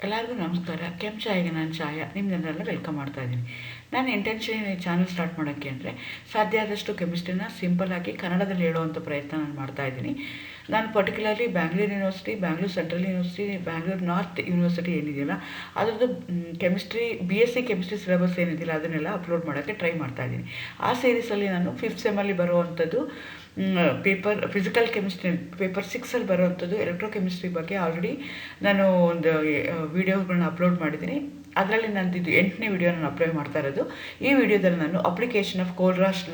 ಎಲ್ಲರಿಗೂ ನಮಸ್ಕಾರ. ಕೆಂಪು ಚಾಯ್ಗೆ ನಾನು ಚಾಯ ನಿಮ್ಮನ್ನೆಲ್ಲ ವೆಲ್ಕಮ್ ಮಾಡ್ತಾ ಇದ್ದೀನಿ. ನಾನು ಇಂಟೆನ್ಷನ್ ಈ ಚಾನಲ್ ಸ್ಟಾರ್ಟ್ ಮಾಡೋಕ್ಕೆ ಅಂದರೆ ಸಾಧ್ಯ ಆದಷ್ಟು ಕೆಮಿಸ್ಟ್ರಿನ ಸಿಂಪಲ್ಲಾಗಿ ಕನ್ನಡದಲ್ಲಿ ಹೇಳುವಂಥ ಪ್ರಯತ್ನ ನಾನು ಮಾಡ್ತಾ ಇದ್ದೀನಿ. ನಾನು particularly Bangalore university, Bangalore central university, Bangalore north university ಏನಿದೆಯಲ್ಲ ಅದರದ್ದು ಕೆಮಿಸ್ಟ್ರಿ BSc ಕೆಮಿಸ್ಟ್ರಿ ಸಿಲೆಬಸ್ ಏನಿದೆಯಲ್ಲ ಅದನ್ನೆಲ್ಲ ಅಪ್ಲೋಡ್ ಮಾಡೋಕ್ಕೆ ಟ್ರೈ ಮಾಡ್ತಾ ಇದ್ದೀನಿ. ಆ ಸೀರೀಸಲ್ಲಿ ನಾನು 5th ಸೆಮ್ಮಲ್ಲಿ ಬರುವಂಥದ್ದು ಪೇಪರ್ ಫಿಸಿಕಲ್ ಕೆಮಿಸ್ಟ್ರಿ ಪೇಪರ್ 6ಅಲ್ಲಿ ಬರುವಂಥದ್ದು ಎಲೆಕ್ಟ್ರೋಕೆಮಿಸ್ಟ್ರಿ ಬಗ್ಗೆ ಆಲ್ರೆಡಿ ನಾನು ಒಂದು ವೀಡಿಯೋಗಳನ್ನ ಅಪ್ಲೋಡ್ ಮಾಡಿದ್ದೀನಿ. ಅದರಲ್ಲಿ ನಂದು 8ನೇ ವಿಡಿಯೋ ನಾನು ಅಪ್ಲೋಡ್ ಮಾಡ್ತಾ ಇರೋದು. ಈ ವಿಡಿಯೋದಲ್ಲಿ ನಾನು ಅಪ್ಲಿಕೇಶನ್ ಆಫ್ ಕೋಲ್ರಾಶ್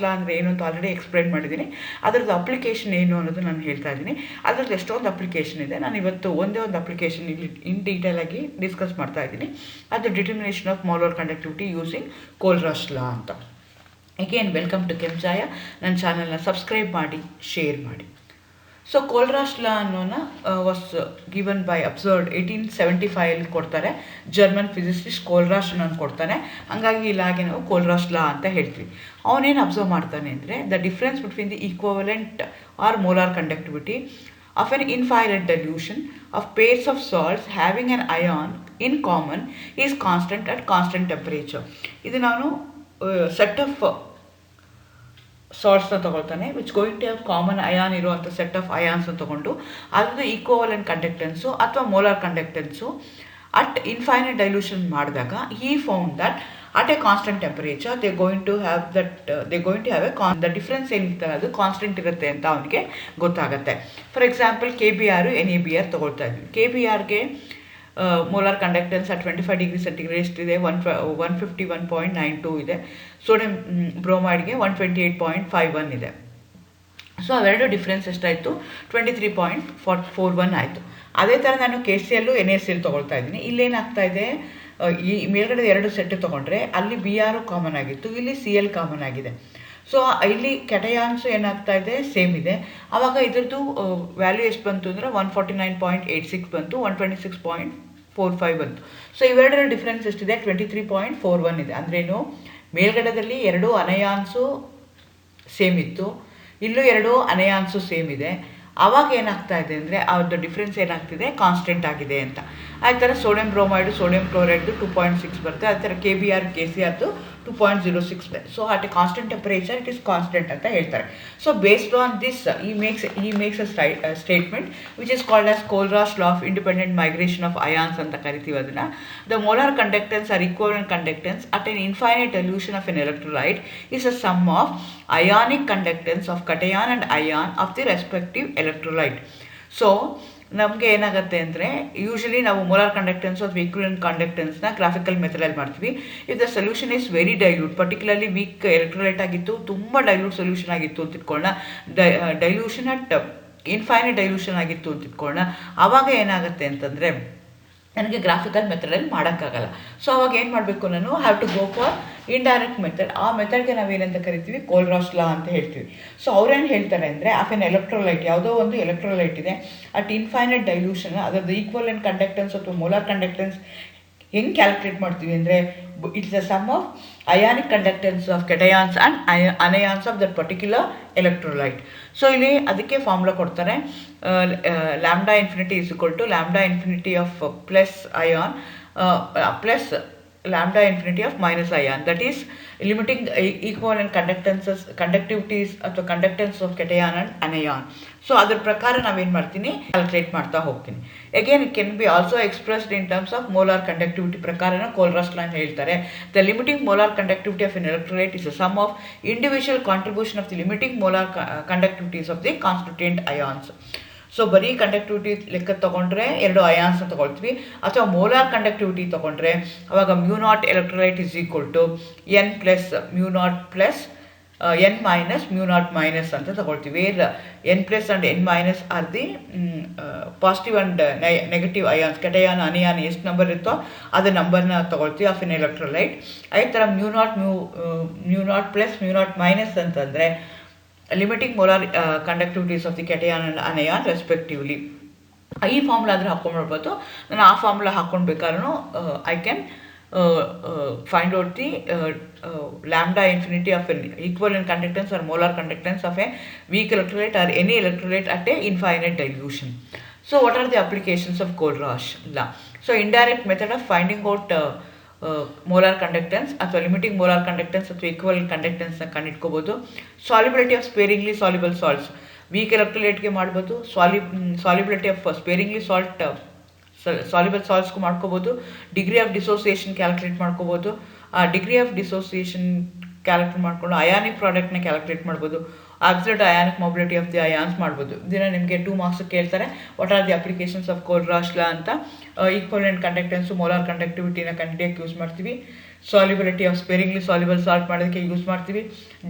ಲಾ ಅಂದರೆ ಏನು ಅಂತ ಆಲ್ರೆಡಿ ಎಕ್ಸ್ಪ್ಲೈನ್ ಮಾಡಿದ್ದೀನಿ. ಅದರದ್ದು ಅಪ್ಲಿಕೇಶನ್ ಏನು ಅನ್ನೋದು ನಾನು ಹೇಳ್ತಾ ಇದ್ದೀನಿ. ಅದರದ್ದು ಎಷ್ಟೊಂದು ಅಪ್ಲಿಕೇಶನ್ ಇದೆ. ನಾನು ಇವತ್ತು ಒಂದೇ ಒಂದು ಅಪ್ಲಿಕೇಶನ್ ಇಲ್ಲಿ ಇನ್ ಡೀಟೇಲ್ ಆಗಿ ಡಿಸ್ಕಸ್ ಮಾಡ್ತಾ ಇದ್ದೀನಿ. ಅದು determination of molar conductivity using Kohlrausch law ಅಂತ. Again welcome to Kenchaya. ನನ್ನ ಚಾನಲ್ನ ಸಬ್ಸ್ಕ್ರೈಬ್ ಮಾಡಿ, ಶೇರ್ ಮಾಡಿ. ಸೊ ಕೋಲ್ರಾಶ್ ಲಾ ಅನ್ನೋನ ವಾಸ್ ಗಿವನ್ ಬೈ ಅಬ್ಸರ್ವ್ಡ್ 1875 ಕೊಡ್ತಾರೆ. ಜರ್ಮನ್ ಫಿಸಿಸಿಸ್ಟ್ ಕೋಲ್ರಾಶ್ ಅನ್ನೋನು ಕೊಡ್ತಾನೆ. ಹಾಗಾಗಿ ಈ ಲಾಗೆ ನಾವು ಕೋಲ್ರಾಶ್ ಲಾ ಅಂತ ಹೇಳ್ತೀವಿ. ಅವನೇನು ಅಬ್ಸರ್ವ್ ಮಾಡ್ತಾನೆ ಅಂದರೆ the difference between the equivalent or molar conductivity of an infinite dilution of pairs of salts having an ion in common is constant at constant temperature. ಇದು ನಾನು ಸೆಟ್ ಆಫ್ ಸಾಲ್ಟ್ಸ್ನ ತೊಗೊಳ್ತಾನೆ which going to have common ion ಇರುವಂಥ set of ಅಯಾನ್ಸ್ನ ತೊಗೊಂಡು ಅದ್ರದ್ದು equivalent conductance ಅಥವಾ molar conductance at infinite dilution ಮಾಡಿದಾಗ he found that at a constant temperature they're going to have the difference ಏನಿರ್ತದೆ ಅದು ಕಾನ್ಸ್ಟೆಂಟ್ ಇರುತ್ತೆ ಅಂತ ಅವನಿಗೆ ಗೊತ್ತಾಗುತ್ತೆ. ಫಾರ್ ಎಕ್ಸಾಂಪಲ್ KBr NaBr ತೊಗೊಳ್ತಾ ಇದ್ವಿ. KBrಗೆ molar conductance at 25 degree centigrade ಎಷ್ಟಿದೆ? 151.92 ಇದೆ. ಸೋಡಿಯಂ ಬ್ರೋಮೈಡ್ಗೆ 128.51 ಇದೆ. ಸೊ ಅವೆರಡು ಡಿಫ್ರೆನ್ಸ್ ಎಷ್ಟಾಯಿತು? 23.41 ಆಯಿತು. ಅದೇ ಥರ ನಾನು KCl NaCl ತೊಗೊಳ್ತಾ ಇದ್ದೀನಿ. ಇಲ್ಲೇನಾಗ್ತಾ ಇದೆ, ಈ ಮೇಲ್ಗಡೆ ಎರಡು ಸೆಟ್ ತೊಗೊಂಡ್ರೆ ಅಲ್ಲಿ Br ಕಾಮನ್ ಆಗಿತ್ತು, ಇಲ್ಲಿ Cl ಕಾಮನ್ ಆಗಿದೆ. ಸೊ ಇಲ್ಲಿ ಕೆಟಯಾನ್ಸು ಏನಾಗ್ತಾ ಇದೆ, ಸೇಮ್ ಇದೆ. ಆವಾಗ ಇದ್ರದ್ದು ವ್ಯಾಲ್ಯೂ ಎಷ್ಟು ಬಂತು ಅಂದರೆ 149.86 ಬಂತು, 126.45 ಬಂತು. ಸೊ ಇವೆರಡರ ಡಿಫ್ರೆನ್ಸ್ ಎಷ್ಟಿದೆ? 23.41 ಇದೆ. ಅಂದ್ರೇನು, ಮೇಲ್ಗಡೆದಲ್ಲಿ ಎರಡು ಅನಯಾನ್ಸು ಸೇಮ್ ಇತ್ತು, ಇಲ್ಲೂ ಎರಡು ಅನಯಾನ್ಸು ಸೇಮ್ ಇದೆ. ಆವಾಗ ಏನಾಗ್ತಾ ಇದೆ ಅಂದರೆ ಅವ್ರದ್ದು ಡಿಫ್ರೆನ್ಸ್ ಏನಾಗ್ತಿದೆ, ಕಾನ್ಸ್ಟೆಂಟ್ ಆಗಿದೆ ಅಂತ. ಆ ಥರ ಸೋಡಿಯಂ ಬ್ರೋಮೈಡು ಸೋಡಿಯಂ ಕ್ಲೋರೈಡ್ದು 2.6 ಬರುತ್ತೆ. ಅದೇ ಥರ KBr KCrದು 2.06 ಇದೆ. So at A constant temperature it is constant ಅಂತ ಹೇಳ್ತಾರೆ. So based on this he makes a statement which is called as Kohlrausch law of independent migration of ions ಅಂತ ಕರಿತೀವಿ ಅದನ್ನು. The molar conductance or equivalent conductance at an infinite dilution of an electrolyte is a sum of ionic conductance of cation and ion of the respective electrolyte. So ನಮಗೆ ಏನಾಗುತ್ತೆ ಅಂದರೆ usually ನಾವು molar conductance ಅಥವಾ equivalent ಕಂಡಕ್ಟೆನ್ಸ್ನ graphical ಮೆಥಡಲ್ಲಿ ಮಾಡ್ತೀವಿ. If the solution is very dilute, particularly weak electrolyte ಆಗಿತ್ತು, ತುಂಬ ಡೈಲ್ಯೂಟ್ ಸೊಲ್ಯೂಷನ್ ಆಗಿತ್ತು ಅಂತ ಇಟ್ಕೊಳ್ಳೋಣ, ಡೈಲ್ಯೂಷನ್ ಅಟ್ ಇನ್ಫೈನೈಟ್ ಡೈಲ್ಯೂಷನ್ ಆಗಿತ್ತು ಅಂತ ಇಟ್ಕೊಳ್ಳೋಣ. ಆವಾಗ ಏನಾಗುತ್ತೆ ಅಂತಂದರೆ ನನಗೆ ಗ್ರಾಫಿಕಲ್ ಮೆಥಡಲ್ಲಿ ಮಾಡೋಕ್ಕಾಗಲ್ಲ. ಸೊ ಅವಾಗ ಏನು ಮಾಡಬೇಕು, ನಾನು have to go for indirect method. ಆ ಮೆಥಡ್ಗೆ ನಾವೇನಂತ ಕರಿತೀವಿ, ಕೋಲ್ರಾಶ್ ಲಾ ಅಂತ ಹೇಳ್ತೀವಿ. ಸೊ ಅವ್ರೇನು ಹೇಳ್ತಾರೆ ಅಂದರೆ ಆಫ್ ಎನ್ ಎಲೆಕ್ಟ್ರೋಲೈಟ್, ಯಾವುದೋ ಒಂದು ಎಲೆಕ್ಟ್ರೋಲೈಟ್ ಇದೆ ಅಟ್ ಇನ್ಫೈನೈಟ್ ಡೈಲ್ಯೂಷನ್, ಅದರದ್ದು ಈಕ್ವಲೆಂಟ್ ಕಂಡಕ್ಟೆನ್ಸ್ ಅಥವಾ ಮೋಲಾರ್ ಕಂಡಕ್ಟೆನ್ಸ್ ಹೆಂಗೆ ಕ್ಯಾಲ್ಕುಲೇಟ್ ಮಾಡ್ತೀವಿ ಅಂದರೆ it's a sum of ionic conductance of cations and anions of that particular electrolyte. So ಇಲ್ಲಿ ಅದಕ್ಕೆ ಫಾರ್ಮುಲಾ ಕೊಡ್ತಾರೆ, lambda infinity is equal to lambda infinity of plus ion plus lambda infinity of minus ion, that is limiting equivalent conductivities ಅಥವಾ conductance of cation and anion. So ಅದ್ರ ಪ್ರಕಾರ ನಾವೇನು ಮಾಡ್ತೀನಿ, calculate ಮಾಡ್ತಾ ಹೋಗ್ತೀನಿ. Again it can be also expressed in terms of molar conductivity ಪ್ರಕಾರನ Kohlrausch law ಹೇಳ್ತಾರೆ. The limiting molar conductivity of an electrolyte is a sum of individual contribution of the limiting molar conductivities of the constituent ions. So ಬರೀ conductivity ಲೆಕ್ಕ ತೊಗೊಂಡ್ರೆ ಎರಡು ಅಯಾನ್ಸ್ನ ತೊಗೊಳ್ತೀವಿ, ಅಥವಾ molar conductivity ತೊಗೊಂಡ್ರೆ ಅವಾಗ μ0 electrolyte is equal to n plus μ0 plus n minus μ0 minus ಅಂತ ತೊಗೊಳ್ತೀವಿ. n plus and n minus are the positive and negative ions, cation anion ಎಷ್ಟು ನಂಬರ್ ಇರುತ್ತೋ ಅದು ನಂಬರ್ನ ತೊಗೊಳ್ತೀವಿ ಆಫ್ ಎನ್ ಎಲೆಕ್ಟ್ರೋಲೈಟ್. ಅದೇ ಥರ μ0 ಪ್ಲಸ್ μ0 ಮೈನಸ್ ಅಂತಂದರೆ limiting molar conductivities of the cation and anion respectively. ಈ ಫಾರ್ಮುಲಾ ಆದರೆ ಹಾಕ್ಕೊಂಡ್ಬಿಡ್ಬೋದು. ನಾನು ಆ ಫಾರ್ಮುಲಾ ಹಾಕ್ಕೊಂಡ್ಬೇಕಾದ್ರೂ I can find out the lambda infinity of an equivalent conductance or molar conductance of a weak electrolyte or any electrolyte at a infinite dilution. So what are the applications of Kohlrausch law? So indirect method of finding out molar conductance ಅಥವಾ limiting molar conductance ಅಥವಾ equivalent conductance ನ ಕಂಡುಹಿಡ್ಕೋಬಹುದು. Solubility of sparingly soluble salts weak ಎಲೆಕ್ಟ್ರೋಲೈಟ್ಗೆ ಮಾಡ್ಬೋದು. Solubility of sparingly soluble ಸಾಲ್ಟ್ಸ್ಗೂ ಮಾಡ್ಕೋಬೋದು. Degree of dissociation calculate ಮಾಡ್ಕೋಬೋದು. Degree of dissociation calculate ಮಾಡಿಕೊಂಡು ಅಯಾನಿಕ್ ಪ್ರಾಡಕ್ಟ್ನ ಕ್ಯಾಲ್ಕುಲೇಟ್ ಮಾಡ್ಬೋದು. Absolute ionic mobility of the ions ಮಾಡ್ಬೋದು. ಇದನ್ನು ನಿಮಗೆ 2 ಮಾರ್ಕ್ಸ್ ಕೇಳ್ತಾರೆ. What are the applications of Kohlrausch law ಅಂತ. ಈಕ್ವಲೆಂಟ್ ಕಂಡಕ್ಟೆನ್ಸು ಮೋಲಾರ್ ಕಂಡಕ್ಟಿವಿಟಿನ ಕಂಡುಹಿಡಿಯೋಕ್ಕೆ ಯೂಸ್ ಮಾಡ್ತೀವಿ. Solubility of sparingly soluble salt ಮಾಡೋದಕ್ಕೆ ಯೂಸ್ ಮಾಡ್ತೀವಿ.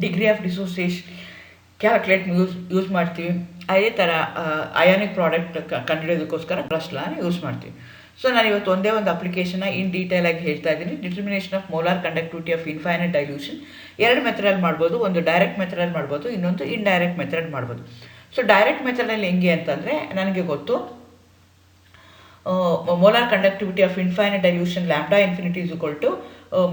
Degree of dissociation calculate use ಮಾಡ್ತೀವಿ. ಅದೇ ಥರ ಅಯಾನಿಕ್ ಪ್ರಾಡಕ್ಟ್ ಕಂಡುಹಿಡಿಯೋದಕ್ಕೋಸ್ಕರ Kohlrausch ಲಾನ ಯೂಸ್ ಮಾಡ್ತೀವಿ. ಸೊ ನಾನು ಇವತ್ತು ಒಂದೇ ಒಂದು ಅಪ್ಲಿಕೇಶನ್ನ ಇನ್ ಡೀಟೇಲ್ ಆಗಿ ಹೇಳ್ತಾ ಇದ್ದೀನಿ. Determination of molar conductivity of infinite dilution. 2 ಮೆಥಡಲ್ಲಿ ಮಾಡ್ಬೋದು. ಒಂದು ಡೈರೆಕ್ಟ್ ಮೆಥಡಲ್ಲಿ ಮಾಡ್ಬೋದು, ಇನ್ನೊಂದು ಇಂಡೈರೆಕ್ಟ್ ಮೆಥಡ್ ಮಾಡ್ಬೋದು. ಸೊ ಡೈರೆಕ್ಟ್ ಮೆಥಡಲ್ಲಿ ಹೆಂಗೆ ಅಂತಂದರೆ, ನನಗೆ ಗೊತ್ತು molar conductivity of infinite dilution lambda infinity is equal to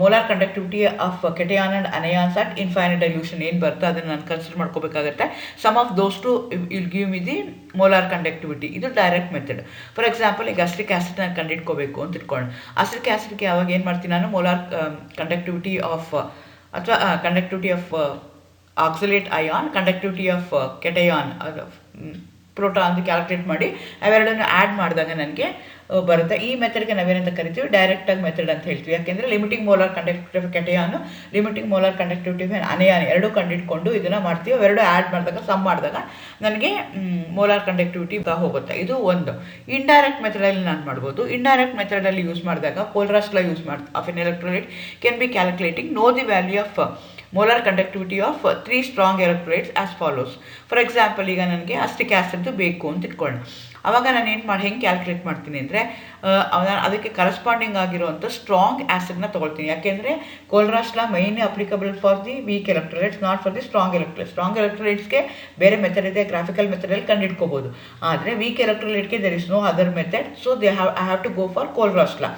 molar conductivity of cation and anions at infinite dilution ಏನು ಬರ್ತದೆ ಅದನ್ನು ನಾನು ಕನ್ಸಿಡರ್ ಮಾಡ್ಕೋಬೇಕಾಗತ್ತೆ. Sum of those two will give me the molar conductivity. ಇದು ಡೈರೆಕ್ಟ್ ಮೆಥಡ್. ಫಾರ್ ಎಕ್ಸಾಂಪಲ್, ಈಗ acetic ಆ್ಯಸಿಡ್ನ ಕಂಡುಹಿಡ್ಕೋಬೇಕು ಅಂತ ಇಟ್ಕೊಳ್ಳೋಣ. ಅಸಿಟಿಕ್ ಆ್ಯಸಿಡ್ಗೆ ಅವಾಗ ಏನು ಮಾಡ್ತೀನಿ ನಾನು, ಮೋಲಾರ್ ಕಂಡಕ್ಟಿವಿಟಿ ಆಫ್ ಅಥವಾ conductivity of oxalate ion, conductivity of cation proton ಅಂತ ಕ್ಯಾಲ್ಕುಲೇಟ್ ಮಾಡಿ ಅವೆರಡನ್ನು ಆ್ಯಡ್ ಮಾಡಿದಾಗ ನನಗೆ ಬರುತ್ತೆ. ಈ ಮೆಥಡ್ಗೆ ನಾವೇನಂತ ಕರಿತೀವಿ, ಡೈರೆಕ್ಟಾಗಿ ಮೆಥಡ್ ಅಂತ ಹೇಳ್ತೀವಿ. ಯಾಕೆಂದರೆ limiting molar conductivity of cation, limiting molar conductivity of anion ಎರಡೂ ಕಂಡುಹಿಡ್ಕೊಂಡು ಇದನ್ನು ಮಾಡ್ತೀವಿ. ಅವೆರಡು ಆ್ಯಡ್ ಮಾಡಿದಾಗ ಸಮ್ ಮಾಡಿದಾಗ ನನಗೆ ಮೋಲಾರ್ ಕಂಡಕ್ಟಿವಿಟಿ ಹೋಗುತ್ತೆ. ಇದು ಒಂದು. ಇಂಡೈರೆಕ್ಟ್ ಮೆಥಡಲ್ಲಿ ನಾನು ಮಾಡ್ಬೋದು. ಇಂಡೈರೆಕ್ಟ್ ಮೆಥಡಲ್ಲಿ ಯೂಸ್ ಮಾಡಿದಾಗ Kohlrausch law use of an electrolyte can be calculating know the value of molar conductivity of 3 strong electrolytes as follows. For example, ಈಗ ನನಗೆ ಅಸಿಟಿಕ್ ಆ್ಯಸಿಡ್ ಬೇಕು ಅಂತ ಇಟ್ಕೊಳ್ಳೋಣ. ಆವಾಗ ನಾನು ಹೆಂಗೆ ಕ್ಯಾಲ್ಕುಲೇಟ್ ಮಾಡ್ತೀನಿ ಅಂದರೆ, ಅದಕ್ಕೆ ಕರೆಸ್ಪಾಂಡಿಂಗ್ ಆಗಿರುವಂಥ ಸ್ಟ್ರಾಂಗ್ ಆ್ಯಸಿಡ್ನ ತೊಗೊಳ್ತೀನಿ. ಯಾಕೆಂದರೆ Kohlrausch law mainly applicable for the weak electrolytes, not for the strong electrolytes. Strong ಎಲೆಕ್ಟ್ರೋಲೈಟ್ಸ್ಗೆ ಬೇರೆ ಮೆಥಡ್ ಇದೆ, ಗ್ರಾಫಿಕಲ್ ಮೆಥಡಲ್ಲಿ ಕಂಡುಹಿಡ್ಕೋಬೋದು. ಆದರೆ ವೀಕ್ ಎಲೆಕ್ಟ್ರೋಲೈಟ್ಗೆ there is no other method. So I have to go for Kohlrausch law.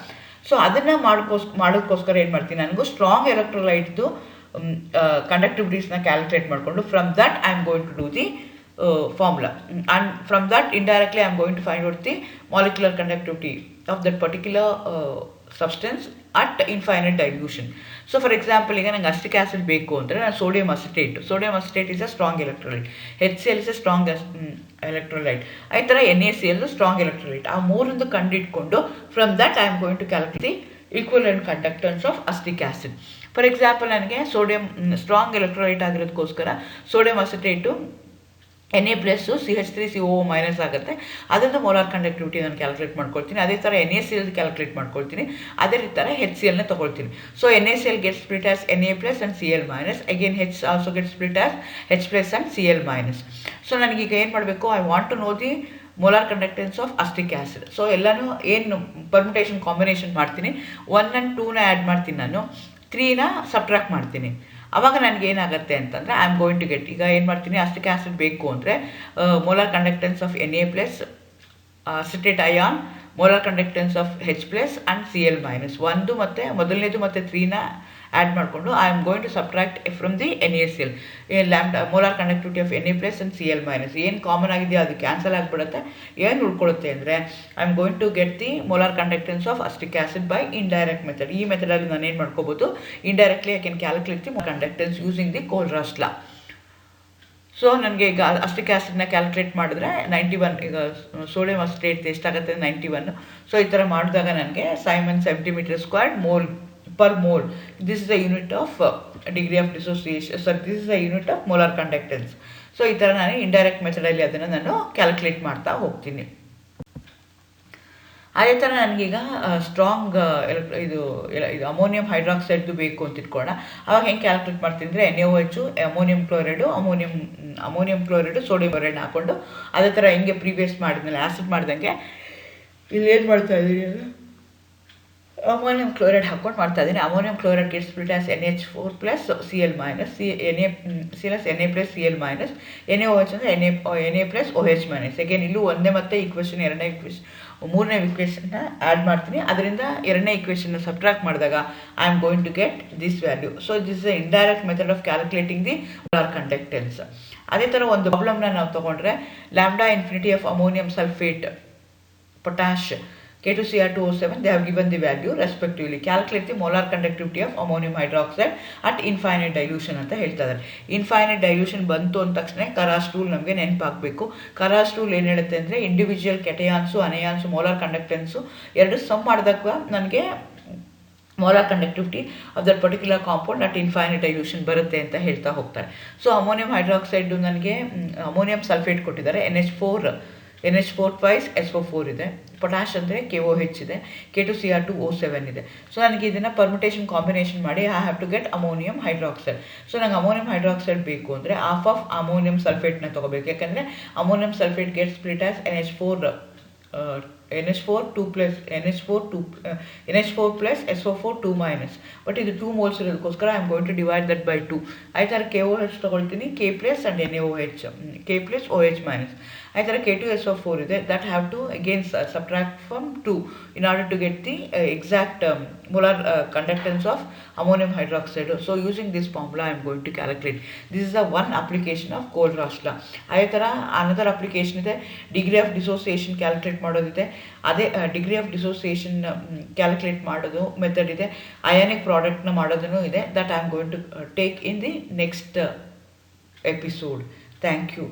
So ಅದನ್ನು ಮಾಡೋದಕ್ಕೋಸ್ಕರ ಏನು ಮಾಡ್ತೀನಿ, ನನಗೂ ಸ್ಟ್ರಾಂಗ್ ಎಲೆಕ್ಟ್ರೋಲೈಟ್ದು ಕಂಡಕ್ಟಿವಿಟೀಸ್ನ ಕ್ಯಾಲ್ಕುಲೇಟ್ ಮಾಡಿಕೊಂಡು from that I am going to do the formula, and from that indirectly I am going to find out the molecular conductivity of that particular substance at infinite dilution. So for example, ಈಗ ನಂಗೆ acetic acid ಬೇಕು ಅಂದರೆ ನಾನು sodium acetate is a strong electrolyte, HCl is a strong electrolyte, ಈ ಥರ NaCl strong electrolyte. ಆ ಮೂರೊಂದು ಕಂಡುಹಿಡ್ಕೊಂಡು from that I am going to calculate the equivalent conductance of acetic acid. For example, ನನಗೆ sodium strong electrolyte ಆಗಿರೋದಕ್ಕೋಸ್ಕರ sodium acetate Na plus CH3CO minus ಆಗುತ್ತೆ. ಅದರಿಂದ molar conductivity ನಾನು ಕ್ಯಾಲ್ಕುಲೇಟ್ ಮಾಡ್ಕೊಳ್ತೀನಿ. ಅದೇ ಥರ NaCl ಕ್ಯಾಲ್ಕುಲೇಟ್ ಮಾಡ್ಕೊಳ್ತೀನಿ. ಅದೇ ಥರ HClನ ತೊಗೊಳ್ತೀನಿ. So NaCl get split as Na plus and Cl minus. Again H also get split as H plus and Cl minus. So ನನಗೀಗ ಏನು ಮಾಡಬೇಕು, I want to know the molar conductance of acetic acid. So ಎಲ್ಲನೂ ಏನು permutation combination ಮಾಡ್ತೀನಿ. 1 and 2ನ add ಮಾಡ್ತೀನಿ, ನಾನು 3ನ subtract ಮಾಡ್ತೀನಿ. ಆವಾಗ ನನಗೆ ಏನಾಗುತ್ತೆ ಅಂತಂದರೆ, I am going to get, ಈಗ ಏನು ಮಾಡ್ತೀನಿ, ಅಸಿಟಿಕ್ ಆ್ಯಸಿಡ್ ಬೇಕು ಅಂದರೆ molar conductance of Na plus acetate ion, molar conductance of H plus and Cl minus. ಮೊದಲನೇದು ಮತ್ತು 3ನ ಆ್ಯಡ್ ಮಾಡಿಕೊಂಡು I am going to subtract from the NaCl, molar conductivity of Na plus and Cl minus. ಏನು common ಆಗಿದೆಯೋ ಅದು cancel ಆಗಿಬಿಡುತ್ತೆ. ಏನು ಉಳ್ಕೊಳ್ಳುತ್ತೆ ಅಂದರೆ, I am going to get the molar conductance of acetic acid by indirect method. ಈ ಮೆಥಡಲ್ಲಿ ನಾನು ಏನು ಮಾಡ್ಕೋಬೋದು, indirectly I can calculate the conductance using the Kohlrausch law. So ನನಗೆ ಈಗ ಅಸಿಟಿಕ್ ಆ್ಯಸಿಡ್ನ ಕ್ಯಾಲ್ಕುಲೇಟ್ ಮಾಡಿದ್ರೆ 91, ಈಗ ಸೋಡಿಯಂ ಅಸಿಟೇಟ್ ಎಷ್ಟಾಗುತ್ತೆ 91. ಸೊ ಈ ಥರ ಮಾಡಿದಾಗ ನನಗೆ Simon centimetre squared mole per mole. This is the unit of degree of dissociation. Sorry, this is the unit of molar conductance. So ಈ ಥರ ನಾನು ಇಂಡೈರೆಕ್ಟ್ ಮೆಥಡಲ್ಲಿ ಅದನ್ನು ನಾನು ಕ್ಯಾಲ್ಕುಲೇಟ್ ಮಾಡ್ತಾ ಹೋಗ್ತೀನಿ. ಅದೇ ಥರ ನನಗೀಗ ಸ್ಟ್ರಾಂಗ್ ಇದು ಅಮೋನಿಯಂ ಹೈಡ್ರಾಕ್ಸೈಡ್ದು ಬೇಕು ಅಂತ ಇಟ್ಕೊಳ್ಳೋಣ. ಆವಾಗ ಹೆಂಗೆ ಕ್ಯಾಲ್ಕುಲೇಟ್ ಮಾಡ್ತೀನಿ ಅಂದರೆ, NaOH, ammonium chloride, sodium chloride ಹಾಕ್ಕೊಂಡು ಅದೇ ಥರ ಹೆಂಗೆ ಪ್ರೀವಿಯಸ್ ಮಾಡಿದ್ಮೇಲೆ ಆ್ಯಸಿಡ್ ಮಾಡ್ದಂಗೆ ಇಲ್ಲಿ ಏನು ಮಾಡ್ತಾ ಇದ್ದೀನಿ ಅಂದರೆ ಅಮೋನಿಯಂ ಕ್ಲೋರೈಡ್ ಹಾಕ್ಕೊಂಡು ಮಾಡ್ತಾ ಇದ್ದೀನಿ. Ammonium chloride get split as NH4 plus Cl minus, Na plus Cl minus, NaOH ಅಂದರೆ Na plus OH minus. Again ಇಲ್ಲೂ ಒಂದೇ ಮತ್ತೆ ಈಕ್ವೇಷನ್, ಮೂರನೇ ಈಕ್ವೇಷನ್ನ ಆ್ಯಡ್ ಮಾಡ್ತೀನಿ. ಅದರಿಂದ ಎರಡನೇ ಈಕ್ವೇಷನ್ನ ಸಬ್ಟ್ರಾಕ್ಟ್ ಮಾಡಿದಾಗ I am going to get this value. So this is a indirect method of calculating the molar conductance. ಅದೇ ಥರ ಒಂದು ಪ್ರಾಬ್ಲಮ್ನ ನಾವು ತೊಗೊಂಡ್ರೆ, lambda infinity of ammonium sulphate potash K2Cr2O7, they have given the value respectively. Calculate the molar conductivity of ammonium hydroxide at infinite dilution ಅಂತ ಹೇಳ್ತಾ ಇದ್ದಾರೆ. Infinite dilution ಬಂತು ಅಂದ ತಕ್ಷಣ ಕರಾಸ್ ರೂಲ್ ನಮಗೆ ನೆನಪಾಗಬೇಕು. ಕರಾಸ್ ರೂಲ್ ಏನು ಹೇಳುತ್ತೆ ಅಂದರೆ ಇಂಡಿವಿಜುವಲ್ ಕೆಟಯಾನ್ಸು ಅನಯಾನ್ಸು ಮೋಲಾರ್ ಕಂಡಕ್ಟೆನ್ಸು ಎರಡು ಸಮ್ ಮಾಡಿದಾಗ ನನಗೆ molar conductivity of that particular compound at infinite dilution ಬರುತ್ತೆ ಅಂತ ಹೇಳ್ತಾ ಹೋಗ್ತಾರೆ. ಸೊ ಅಮೋನಿಯಂ ಹೈಡ್ರಾಕ್ಸೈಡ್ ನನಗೆ ಅಮೋನಿಯಂ ಸಲ್ಫೇಟ್ ಕೊಟ್ಟಿದ್ದಾರೆ, NH4 ಟ್ವೈಸ್ SO4 ಇದೆ, ಪೊಟ್ಯಾಶ್ ಅಂದರೆ KOH ಇದೆ, K2Cr2O7 ಇದೆ. ಸೊ ನನಗೆ ಇದನ್ನು ಪರ್ಮಿಟೇಷನ್ ಕಾಂಬಿನೇಷನ್ ಮಾಡಿ I have to get ammonium hydroxide. So ನಂಗೆ ಅಮೋನಿಯಂ ಹೈಡ್ರಾಕ್ಸೈಡ್ ಬೇಕು ಅಂದರೆ ಹಾಫ್ ಆಫ್ ಅಮೋನಿಯಂ ಸಲ್ಫೇಟ್ನ ತೊಗೋಬೇಕು. ಯಾಕಂದರೆ ammonium sulphate get split as NH4 plus SO4 2 minus. But ಇದು 2 moles ಇರೋದಕ್ಕೋಸ್ಕರ I am going to divide that by 2. ಆ ಥರ KOH ತೊಗೊಳ್ತೀನಿ, K plus and NaOH, K plus OH minus. ಆ ಥರ K2SO4 ಇದೆ, that have to again subtract from 2 in order to get the exact molar conductance of ammonium hydroxide. So using this formula I am going to calculate. This is the one application of Kohlrausch law. ಅದೇ ಥರ another application ಇದೆ, degree of dissociation calculate ಮಾಡೋದಿದೆ. ಅದೇ degree of dissociation calculate ಮಾಡೋದು method ಇದೆ, ionic ಪ್ರಾಡಕ್ಟ್ನ ಮಾಡೋದೂ ಇದೆ. That I am going to take in the next episode. Thank you.